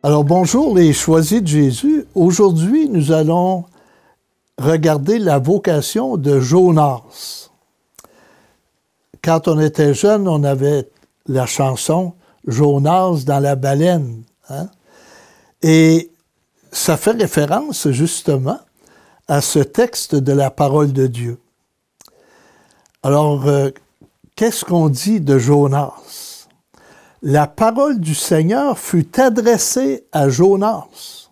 Alors bonjour les choisis de Jésus. Aujourd'hui, nous allons regarder la vocation de Jonas. Quand on était jeune, on avait la chanson Jonas dans la baleine. Hein? Et ça fait référence justement à ce texte de la parole de Dieu. Alors, qu'est-ce qu'on dit de Jonas? La parole du Seigneur fut adressée à Jonas.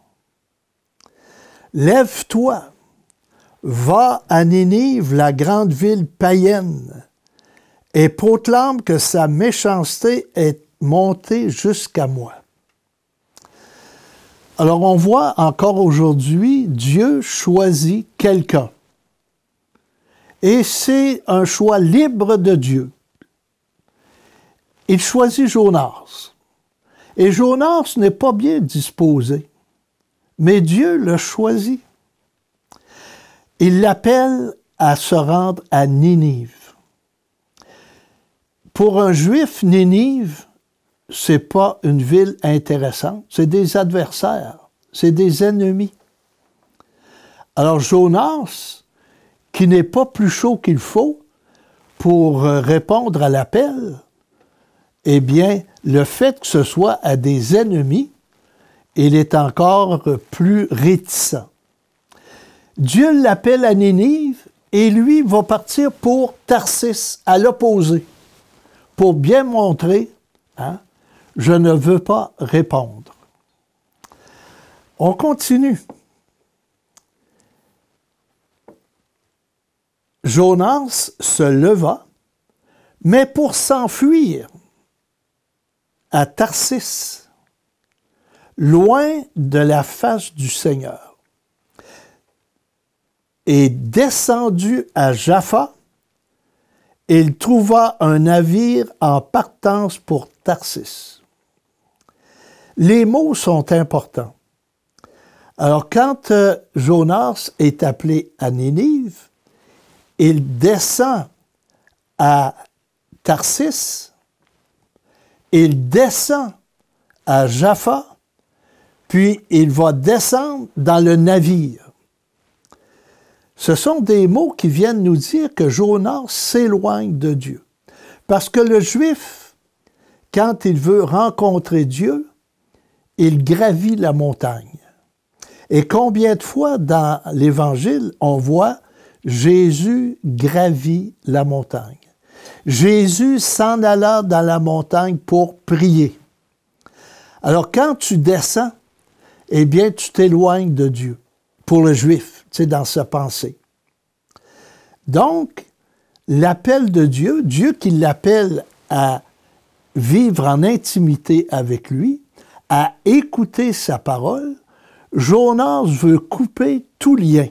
Lève-toi, va à Ninive, la grande ville païenne, et proclame que sa méchanceté est montée jusqu'à moi. Alors on voit encore aujourd'hui, Dieu choisit quelqu'un. Et c'est un choix libre de Dieu. Il choisit Jonas. Et Jonas n'est pas bien disposé, mais Dieu le choisit. Il l'appelle à se rendre à Ninive. Pour un Juif, Ninive, ce n'est pas une ville intéressante, c'est des adversaires, c'est des ennemis. Alors Jonas, qui n'est pas plus chaud qu'il faut pour répondre à l'appel, eh bien, le fait que ce soit à des ennemis, il est encore plus réticent. Dieu l'appelle à Ninive et lui va partir pour Tarsis, à l'opposé, pour bien montrer, hein, je ne veux pas répondre. On continue. Jonas se leva, mais pour s'enfuir à Tarsis, loin de la face du Seigneur, et descendu à Jaffa, il trouva un navire en partance pour Tarsis. Les mots sont importants. Alors, quand Jonas est appelé à Ninive, il descend à Tarsis, il descend à Jaffa, puis il va descendre dans le navire. Ce sont des mots qui viennent nous dire que Jonas s'éloigne de Dieu. Parce que le Juif, quand il veut rencontrer Dieu, il gravit la montagne. Et combien de fois dans l'Évangile, on voit Jésus gravit la montagne. Jésus s'en alla dans la montagne pour prier. Alors, quand tu descends, eh bien, tu t'éloignes de Dieu, pour le Juif, tu sais, dans sa pensée. Donc, l'appel de Dieu, Dieu qui l'appelle à vivre en intimité avec lui, à écouter sa parole, Jonas veut couper tout lien.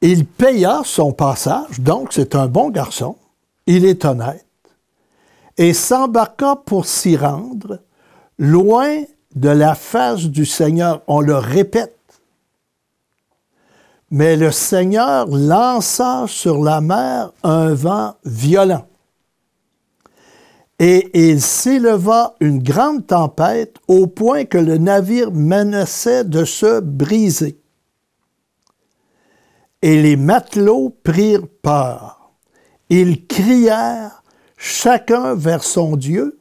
Il paya son passage, donc c'est un bon garçon, il est honnête, et s'embarqua pour s'y rendre, loin de la face du Seigneur. On le répète. Mais le Seigneur lança sur la mer un vent violent. Et il s'éleva une grande tempête au point que le navire menaçait de se briser. Et les matelots prirent peur. Ils crièrent chacun vers son Dieu,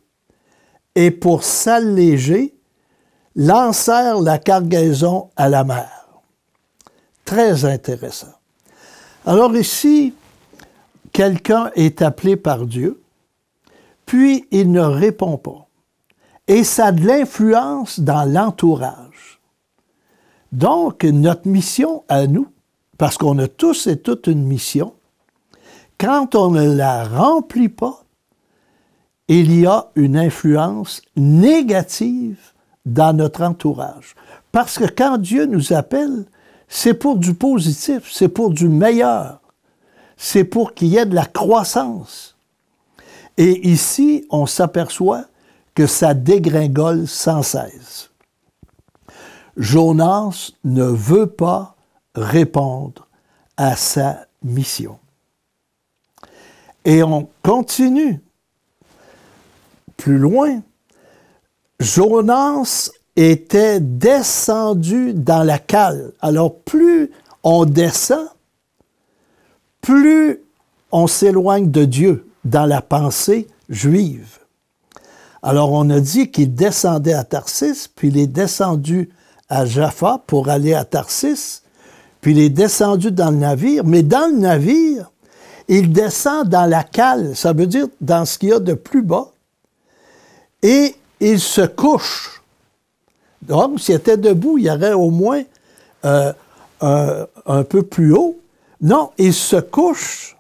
et pour s'alléger, lancèrent la cargaison à la mer. Très intéressant. Alors ici, quelqu'un est appelé par Dieu, puis il ne répond pas. Et ça a de l'influence dans l'entourage. Donc, notre mission à nous, parce qu'on a tous et toutes une mission, quand on ne la remplit pas, il y a une influence négative dans notre entourage. Parce que quand Dieu nous appelle, c'est pour du positif, c'est pour du meilleur, c'est pour qu'il y ait de la croissance. Et ici, on s'aperçoit que ça dégringole sans cesse. Jonas ne veut pas répondre à sa mission. Et on continue plus loin. Jonas était descendu dans la cale. Alors, plus on descend, plus on s'éloigne de Dieu dans la pensée juive. Alors, on a dit qu'il descendait à Tarsis, puis il est descendu à Jaffa pour aller à Tarsis, puis il est descendu dans le navire, mais dans le navire, il descend dans la cale, ça veut dire dans ce qu'il y a de plus bas, et il se couche. Donc, s'il était debout, il y aurait au moins un peu plus haut. Non, il se couche,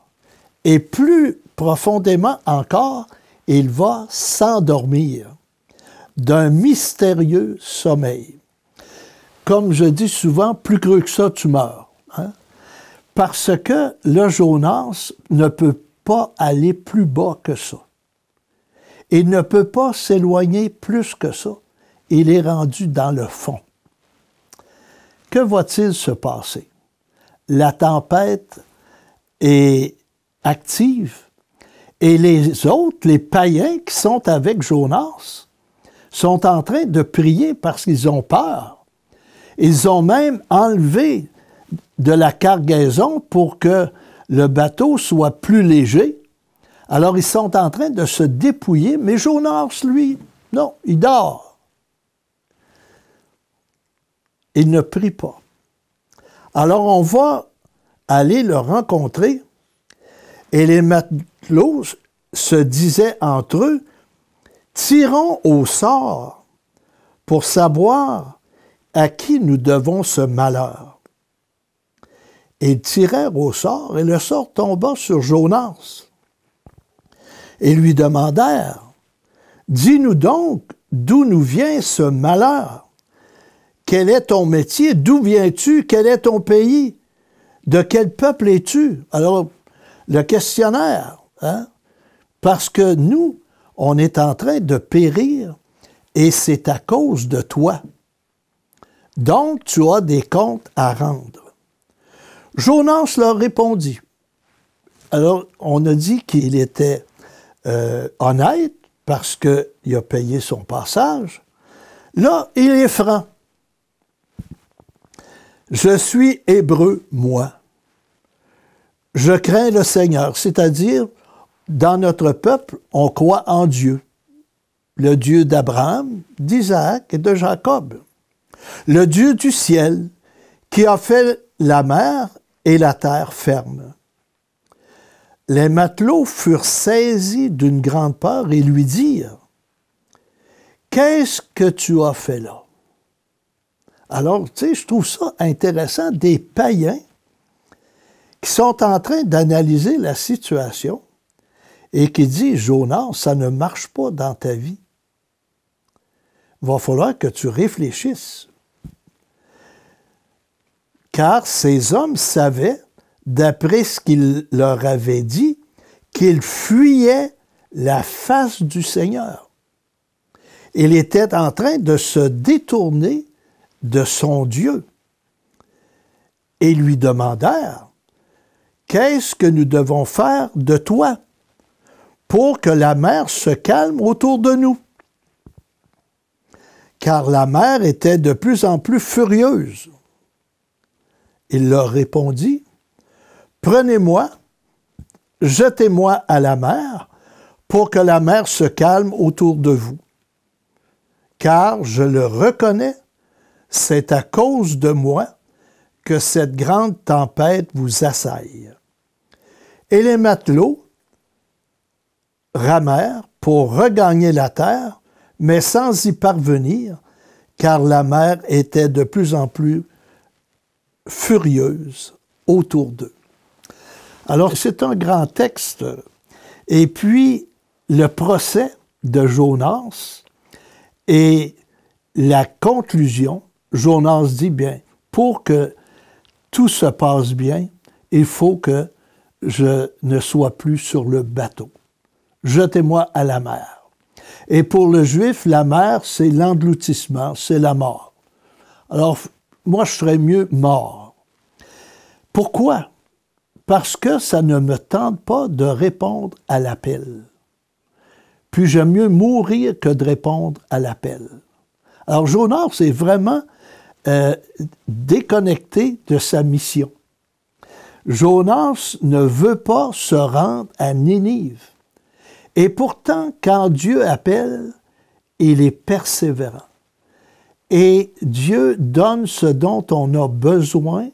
et plus profondément encore, il va s'endormir d'un mystérieux sommeil. Comme je dis souvent, plus creux que ça, tu meurs. Hein? Parce que le Jonas ne peut pas aller plus bas que ça. Il ne peut pas s'éloigner plus que ça. Il est rendu dans le fond. Que va-t-il se passer? La tempête est active et les autres, les païens qui sont avec Jonas, sont en train de prier parce qu'ils ont peur. Ils ont même enlevé de la cargaison pour que le bateau soit plus léger. Alors, ils sont en train de se dépouiller, mais Jonas, lui, non, il dort. Il ne prie pas. Alors, on va aller le rencontrer et les matelots se disaient entre eux, « Tirons au sort pour savoir à qui nous devons ce malheur. » Et ils tirèrent au sort et le sort tomba sur Jonas. Et lui demandèrent, « Dis-nous donc d'où nous vient ce malheur? Quel est ton métier? D'où viens-tu? Quel est ton pays? De quel peuple es-tu? » Alors, le questionnaire, hein? Parce que nous, on est en train de périr et c'est à cause de toi. Donc, tu as des comptes à rendre. Jonas leur répondit. Alors, on a dit qu'il était honnête parce qu'il a payé son passage. Là, il est franc. Je suis hébreu, moi. Je crains le Seigneur, c'est-à-dire, dans notre peuple, on croit en Dieu, le Dieu d'Abraham, d'Isaac et de Jacob, le Dieu du ciel qui a fait la mer et la terre ferme. Les matelots furent saisis d'une grande peur et lui dirent, « Qu'est-ce que tu as fait là? » Alors, tu sais, je trouve ça intéressant, des païens qui sont en train d'analyser la situation et qui disent, « Jonas, ça ne marche pas dans ta vie. Il va falloir que tu réfléchisses. » Car ces hommes savaient, d'après ce qu'il leur avait dit, qu'ils fuyaient la face du Seigneur. Il était en train de se détourner de son Dieu. Et lui demandèrent, « Qu'est-ce que nous devons faire de toi pour que la mer se calme autour de nous? » Car la mer était de plus en plus furieuse. Il leur répondit, « Prenez-moi, jetez-moi à la mer pour que la mer se calme autour de vous. Car je le reconnais, c'est à cause de moi que cette grande tempête vous assaille. » Et les matelots ramèrent pour regagner la terre, mais sans y parvenir, car la mer était de plus en plus furieuse autour d'eux. Alors, c'est un grand texte. Et puis, le procès de Jonas et la conclusion, Jonas dit, bien, pour que tout se passe bien, il faut que je ne sois plus sur le bateau. Jetez-moi à la mer. Et pour le Juif, la mer, c'est l'engloutissement, c'est la mort. Alors, moi, je serais mieux mort. Pourquoi? Parce que ça ne me tente pas de répondre à l'appel. puis j'aime mieux mourir que de répondre à l'appel. Alors Jonas est vraiment déconnecté de sa mission. Jonas ne veut pas se rendre à Ninive. Et pourtant, quand Dieu appelle, il est persévérant. Et Dieu donne ce dont on a besoin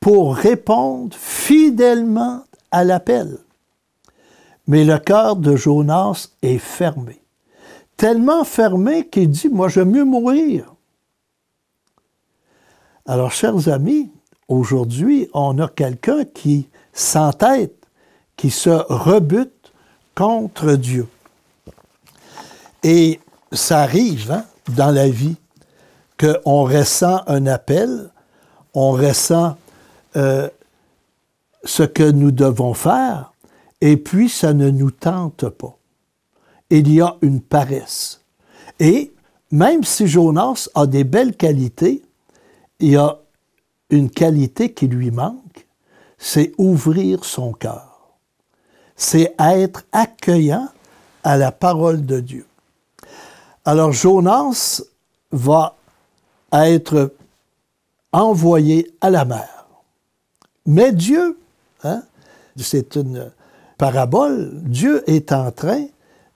pour répondre fidèlement à l'appel. Mais le cœur de Jonas est fermé. Tellement fermé qu'il dit, moi, j'aime mieux mourir. Alors, chers amis, aujourd'hui, on a quelqu'un qui s'entête, qui se rebute contre Dieu. Et ça arrive dans la vie qu'on ressent un appel, on ressent ce que nous devons faire, et puis ça ne nous tente pas. Il y a une paresse. Et même si Jonas a des belles qualités, il y a une qualité qui lui manque, c'est ouvrir son cœur. C'est être accueillant à la parole de Dieu. Alors Jonas va être envoyé à la mer. Mais Dieu, c'est une parabole, Dieu est en train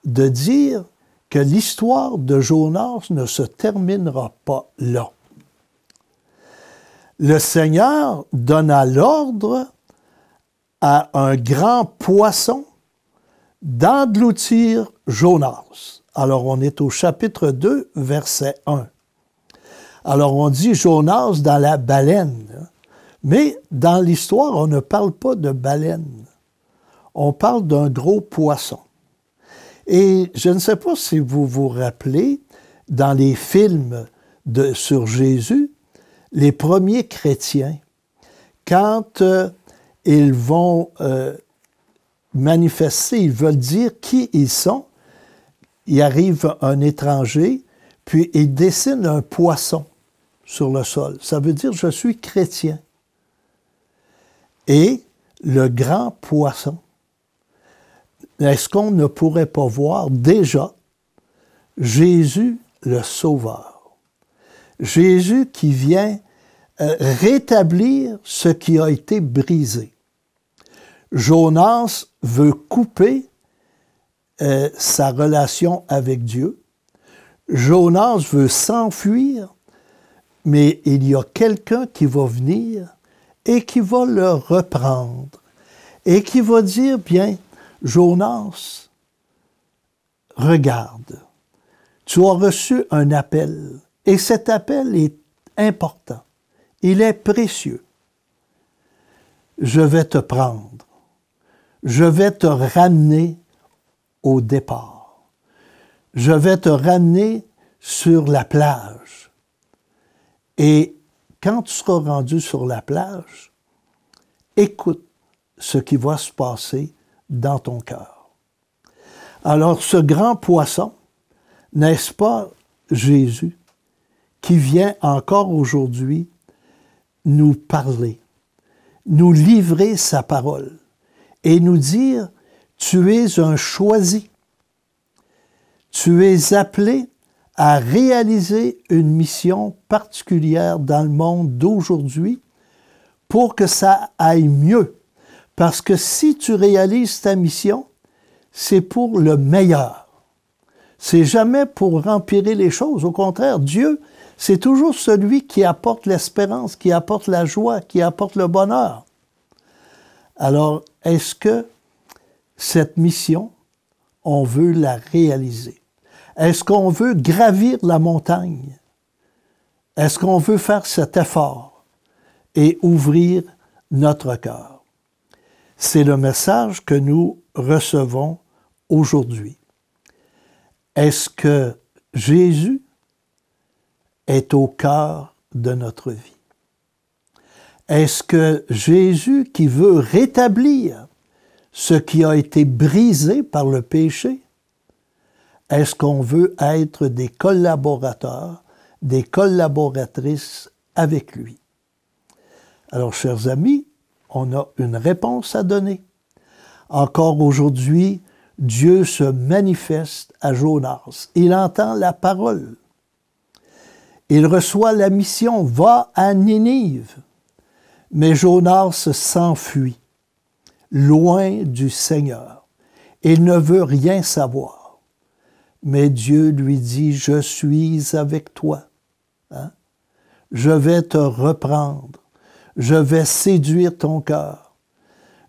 de dire que l'histoire de Jonas ne se terminera pas là. Le Seigneur donna l'ordre à un grand poisson d'engloutir Jonas. Alors, on est au chapitre 2, verset 1. Alors, on dit Jonas dans la baleine. Mais dans l'histoire, on ne parle pas de baleine. On parle d'un gros poisson. Et je ne sais pas si vous vous rappelez, dans les films sur Jésus, les premiers chrétiens, quand ils vont manifester, ils veulent dire qui ils sont, il arrive un étranger, puis il dessine un poisson sur le sol. Ça veut dire « je suis chrétien ». Et le grand poisson, est-ce qu'on ne pourrait pas voir déjà Jésus le Sauveur? Jésus qui vient rétablir ce qui a été brisé. Jonas veut couper sa relation avec Dieu. Jonas veut s'enfuir, mais il y a quelqu'un qui va venir et qui va le reprendre et qui va dire, bien, Jonas, regarde, tu as reçu un appel et cet appel est important, il est précieux. Je vais te prendre, je vais te ramener au départ, je vais te ramener sur la plage. Et quand tu seras rendu sur la plage, écoute ce qui va se passer dans ton cœur. Alors, ce grand poisson, n'est-ce pas Jésus, qui vient encore aujourd'hui nous parler, nous livrer sa parole et nous dire, tu es un choisi, tu es appelé à réaliser une mission particulière dans le monde d'aujourd'hui pour que ça aille mieux. Parce que si tu réalises ta mission, c'est pour le meilleur. C'est jamais pour empirer les choses. Au contraire, Dieu, c'est toujours celui qui apporte l'espérance, qui apporte la joie, qui apporte le bonheur. Alors, est-ce que cette mission, on veut la réaliser? Est-ce qu'on veut gravir la montagne? Est-ce qu'on veut faire cet effort et ouvrir notre cœur? C'est le message que nous recevons aujourd'hui. Est-ce que Jésus est au cœur de notre vie? Est-ce que Jésus, qui veut rétablir ce qui a été brisé par le péché, est-ce qu'on veut être des collaborateurs, des collaboratrices avec lui? Alors, chers amis, on a une réponse à donner. Encore aujourd'hui, Dieu se manifeste à Jonas. Il entend la parole. Il reçoit la mission, va à Ninive. Mais Jonas s'enfuit, loin du Seigneur. Il ne veut rien savoir. Mais Dieu lui dit, je suis avec toi. Hein? Je vais te reprendre. Je vais séduire ton cœur.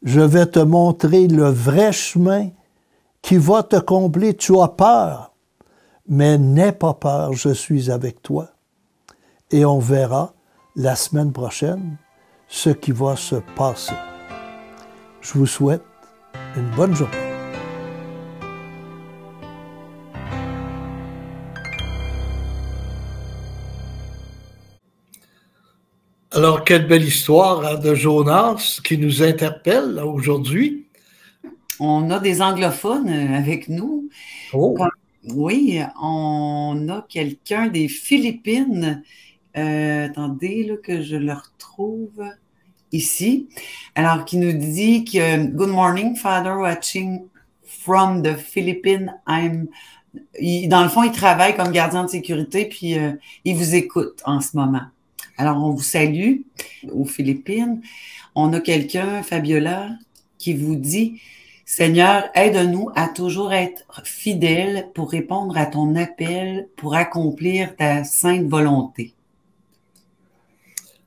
Je vais te montrer le vrai chemin qui va te combler. Tu as peur, mais n'aie pas peur, je suis avec toi. Et on verra la semaine prochaine ce qui va se passer. Je vous souhaite une bonne journée. Alors, quelle belle histoire hein, de Jonas qui nous interpelle là, aujourd'hui. On a des anglophones avec nous. Oh. Oui, on a quelqu'un des Philippines. Attendez là, que je le retrouve ici. Alors, qui nous dit que Good morning, Father, watching from the Philippines. Dans le fond, il travaille comme gardien de sécurité, puis il vous écoute en ce moment. Alors, on vous salue aux Philippines. On a quelqu'un, Fabiola, qui vous dit « Seigneur, aide-nous à toujours être fidèles pour répondre à ton appel, pour accomplir ta sainte volonté. »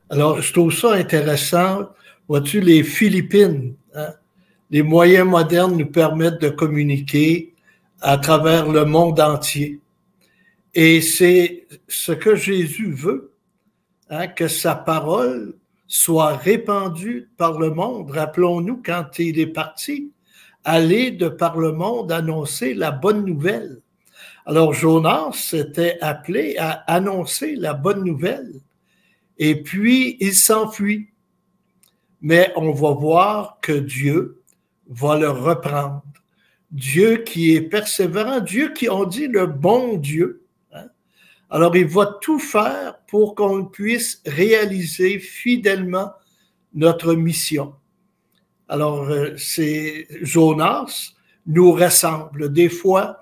Alors, je trouve ça intéressant. Vois-tu, les Philippines, hein, les moyens modernes nous permettent de communiquer à travers le monde entier. Et c'est ce que Jésus veut. Hein, que sa parole soit répandue par le monde. Rappelons-nous quand il est parti, aller de par le monde annoncer la bonne nouvelle. Alors Jonas était appelé à annoncer la bonne nouvelle. Et puis il s'enfuit. Mais on va voir que Dieu va le reprendre. Dieu qui est persévérant, Dieu qui, on dit, le bon Dieu. Alors, il va tout faire pour qu'on puisse réaliser fidèlement notre mission. Alors, Jonas nous ressemble. Des fois,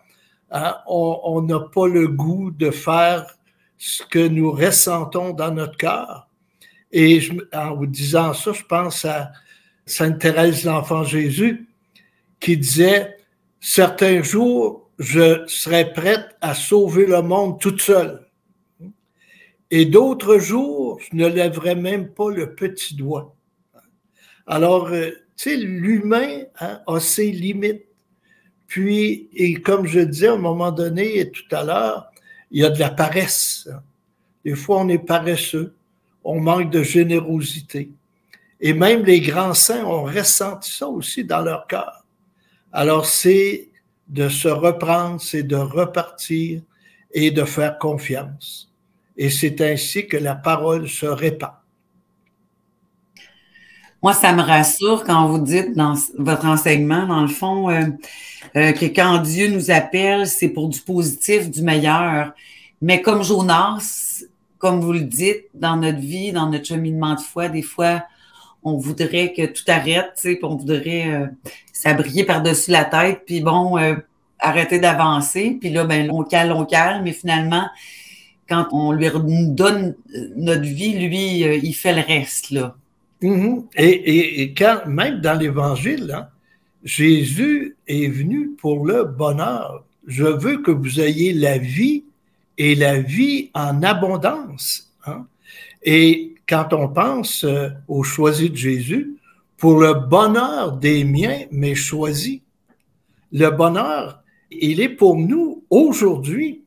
hein, on n'a pas le goût de faire ce que nous ressentons dans notre cœur. Et en vous disant ça, je pense à Sainte Thérèse de l'Enfant Jésus qui disait « Certains jours, je serai prête à sauver le monde toute seule. Et d'autres jours, je ne lèverai même pas le petit doigt. » Alors, tu sais, l'humain hein, a ses limites. Puis, et comme je disais à un moment donné et tout à l'heure, il y a de la paresse. Des fois, on est paresseux, on manque de générosité. Et même les grands saints ont ressenti ça aussi dans leur cœur. Alors, c'est de se reprendre, c'est de repartir et de faire confiance. Et c'est ainsi que la parole se répand. Moi, ça me rassure quand vous dites dans votre enseignement, dans le fond, que quand Dieu nous appelle, c'est pour du positif, du meilleur. Mais comme Jonas, comme vous le dites, dans notre vie, dans notre cheminement de foi, des fois, on voudrait que tout arrête, tu sais, puis on voudrait s'abrier par-dessus la tête, puis bon, arrêter d'avancer. Puis là, ben, on cale, mais finalement, quand on lui donne notre vie, lui, il fait le reste, là. Mm-hmm. Et quand, même dans l'Évangile, hein, Jésus est venu pour le bonheur. Je veux que vous ayez la vie et la vie en abondance. Hein? Et quand on pense au choisi de Jésus, pour le bonheur des miens, mais choisi. Le bonheur, il est pour nous aujourd'hui.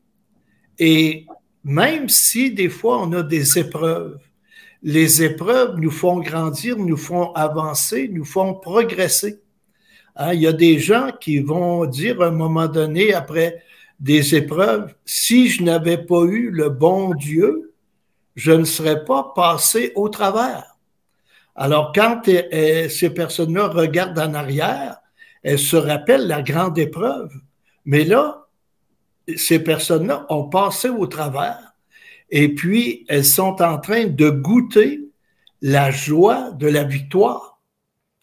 Et même si des fois on a des épreuves, les épreuves nous font grandir, nous font avancer, nous font progresser. Hein, il y a des gens qui vont dire à un moment donné, après des épreuves, si je n'avais pas eu le bon Dieu, je ne serais pas passé au travers. Alors, quand ces personnes-là regardent en arrière, elles se rappellent la grande épreuve. Mais là, ces personnes-là ont passé au travers. Et puis, elles sont en train de goûter la joie de la victoire.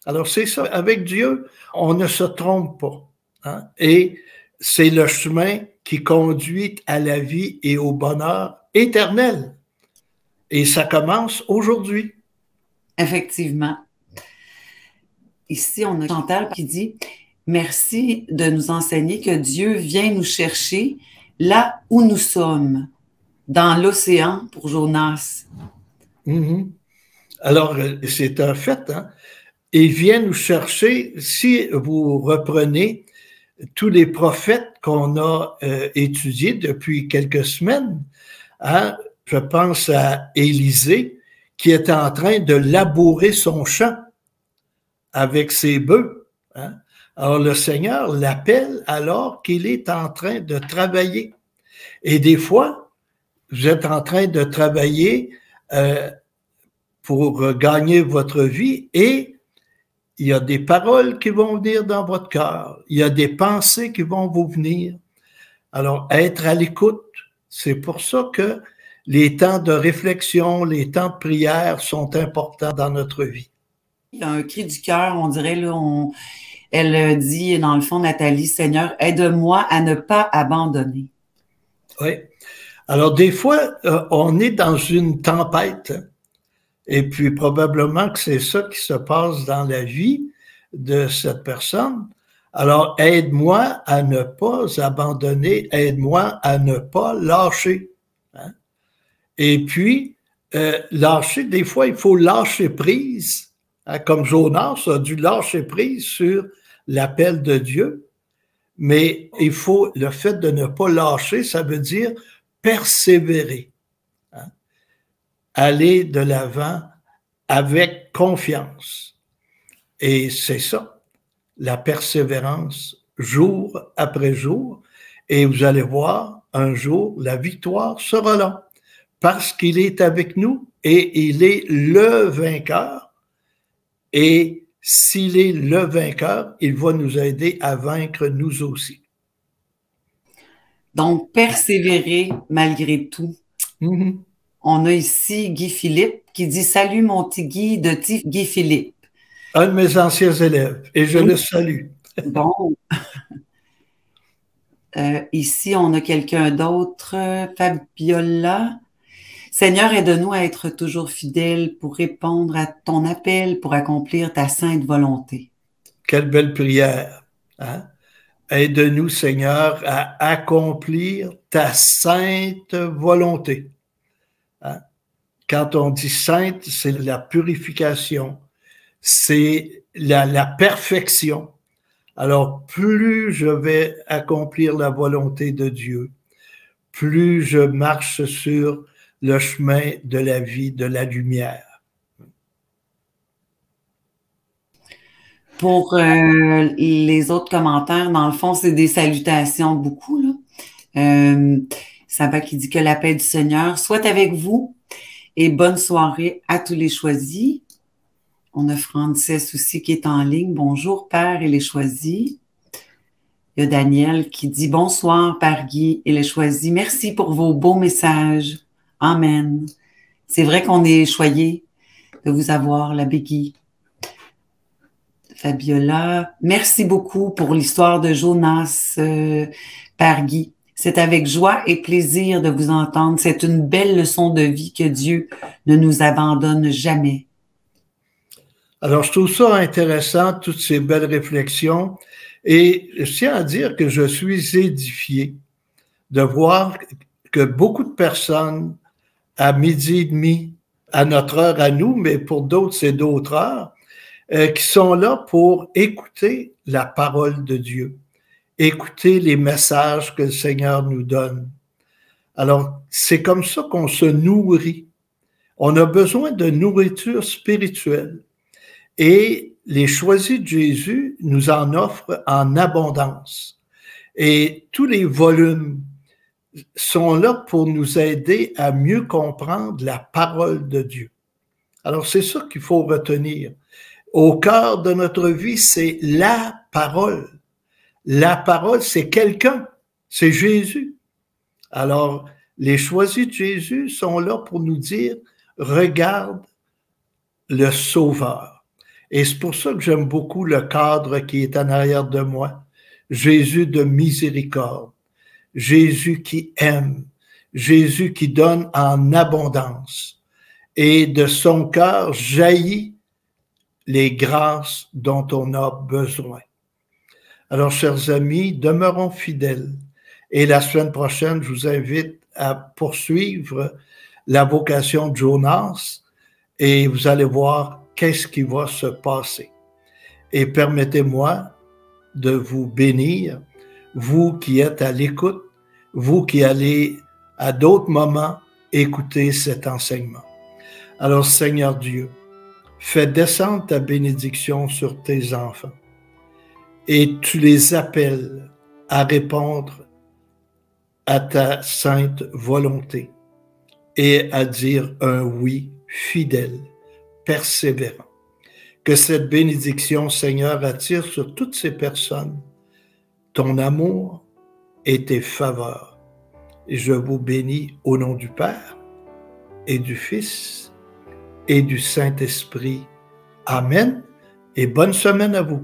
Alors, c'est ça. Avec Dieu, on ne se trompe pas. hein, et c'est le chemin qui conduit à la vie et au bonheur éternel. Et ça commence aujourd'hui. Effectivement. Ici, on a Chantal qui dit « Merci de nous enseigner que Dieu vient nous chercher là où nous sommes, dans l'océan pour Jonas. » Alors, c'est un fait, hein? Il vient nous chercher, si vous reprenez tous les prophètes qu'on a étudiés depuis quelques semaines, hein? Je pense à Élisée qui est en train de labourer son champ avec ses bœufs. Hein? Alors le Seigneur l'appelle alors qu'il est en train de travailler. Et des fois, vous êtes en train de travailler pour gagner votre vie et il y a des paroles qui vont venir dans votre cœur. Il y a des pensées qui vont vous venir. Alors, être à l'écoute, c'est pour ça que les temps de réflexion, les temps de prière sont importants dans notre vie. Il y a un cri du cœur, on dirait, là, elle dit, dans le fond, Nathalie, Seigneur, aide-moi à ne pas abandonner. Oui. Alors, des fois, on est dans une tempête, et puis probablement que c'est ça qui se passe dans la vie de cette personne. Alors, aide-moi à ne pas abandonner, aide-moi à ne pas lâcher. Hein? Et puis, lâcher, des fois, il faut lâcher prise, hein, comme Jonas a dû lâcher prise sur l'appel de Dieu. Mais il faut, le fait de ne pas lâcher, ça veut dire persévérer. Hein? Aller de l'avant avec confiance. Et c'est ça, la persévérance, jour après jour. Et vous allez voir, un jour, la victoire sera là. Parce qu'il est avec nous et il est le vainqueur. Et s'il est le vainqueur, il va nous aider à vaincre nous aussi. Donc, persévérer malgré tout. On a ici Guy Philippe qui dit « Salut mon petit Guy de Guy Philippe. » Un de mes anciens élèves, et je le salue. Bon. Ici, on a quelqu'un d'autre, Fabiola. Seigneur, aide-nous à être toujours fidèles pour répondre à ton appel, pour accomplir ta sainte volonté. Quelle belle prière. Hein? Aide-nous, Seigneur, à accomplir ta sainte volonté. Hein? Quand on dit sainte, c'est la purification, c'est la perfection. Alors, plus je vais accomplir la volonté de Dieu, plus je marche sur le chemin de la vie, de la lumière. Pour les autres commentaires, dans le fond, c'est des salutations beaucoup, là. Saba qui dit que la paix du Seigneur soit avec vous et bonne soirée à tous les choisis. On a Frances aussi qui est en ligne. Bonjour, Père et les choisis. Il y a Daniel qui dit bonsoir, Père Guy et les choisis. Merci pour vos beaux messages. Amen. C'est vrai qu'on est choyés de vous avoir, l'abbé Guy. Fabiola, merci beaucoup pour l'histoire de Jonas, Père Guy. C'est avec joie et plaisir de vous entendre. C'est une belle leçon de vie que Dieu ne nous abandonne jamais. Alors, je trouve ça intéressant, toutes ces belles réflexions. Et je tiens à dire que je suis édifié de voir que beaucoup de personnes, à midi et demi, à notre heure à nous, mais pour d'autres, c'est d'autres heures, qui sont là pour écouter la parole de Dieu, écouter les messages que le Seigneur nous donne. Alors, c'est comme ça qu'on se nourrit. On a besoin de nourriture spirituelle. Et les choisis de Jésus nous en offrent en abondance. Et tous les volumes sont là pour nous aider à mieux comprendre la parole de Dieu. Alors, c'est ça qu'il faut retenir. Au cœur de notre vie, c'est la parole. La parole, c'est quelqu'un, c'est Jésus. Alors, les choisis de Jésus sont là pour nous dire, regarde le Sauveur. Et c'est pour ça que j'aime beaucoup le cadre qui est en arrière de moi. Jésus de miséricorde, Jésus qui aime, Jésus qui donne en abondance. Et de son cœur jaillit les grâces dont on a besoin. Alors, chers amis, demeurons fidèles. Et la semaine prochaine, je vous invite à poursuivre la vocation de Jonas et vous allez voir qu'est-ce qui va se passer. Et permettez-moi de vous bénir, vous qui êtes à l'écoute, vous qui allez à d'autres moments écouter cet enseignement. Alors, Seigneur Dieu, fais descendre ta bénédiction sur tes enfants et tu les appelles à répondre à ta sainte volonté et à dire un oui fidèle, persévérant. Que cette bénédiction, Seigneur, attire sur toutes ces personnes ton amour et tes faveurs. Et je vous bénis au nom du Père et du Fils et du Saint-Esprit. Amen et bonne semaine à vous.